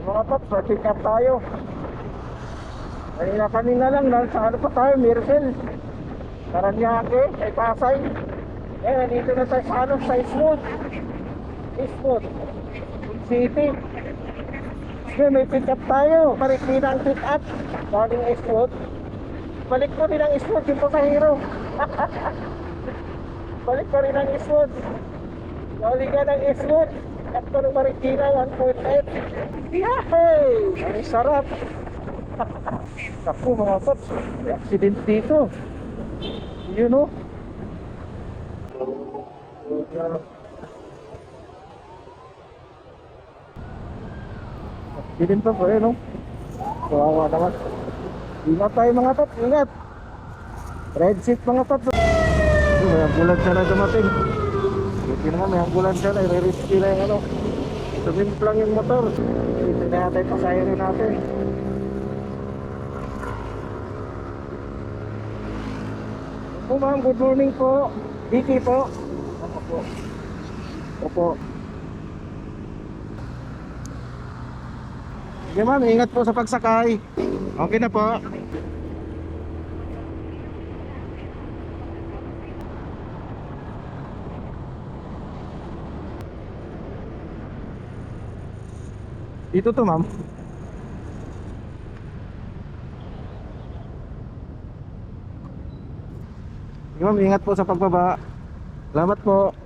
Mga paps, pick up tayo. Kanina lang, nasa ano pa tayo, Miracle, Paranaque, ay Pasay. Nandito na tayo sa ano, sa Eastwood City. May pick up tayo, Marikina ang pick up galing Eastwood. Balik ko rin ang Eastwood, yung pasahero. Balik ko rin ang Eastwood. Nauli ka ng Eastwood at ko ng Marikina 1.8. Yahey! Ang sarap. Naku mga paps, may accident dito. You know? Accident pa po eh, no? Kawawa naman. Ingat tayo mga paps, ingat. Red seat mga paps. May ambulansya na dumating. Buti naman may ambulansya na, i-rescue na yung ano. Sumimplang yung motor. Ito na natin yung pasahero natin. Po ma'am, good morning po. Vicky po. Opo. Opo. Sige ma'am, ingat po sa pagsakay. Okay na po. Dito to ma'am. Sige ma'am, ingat po sa pagbaba. Salamat po.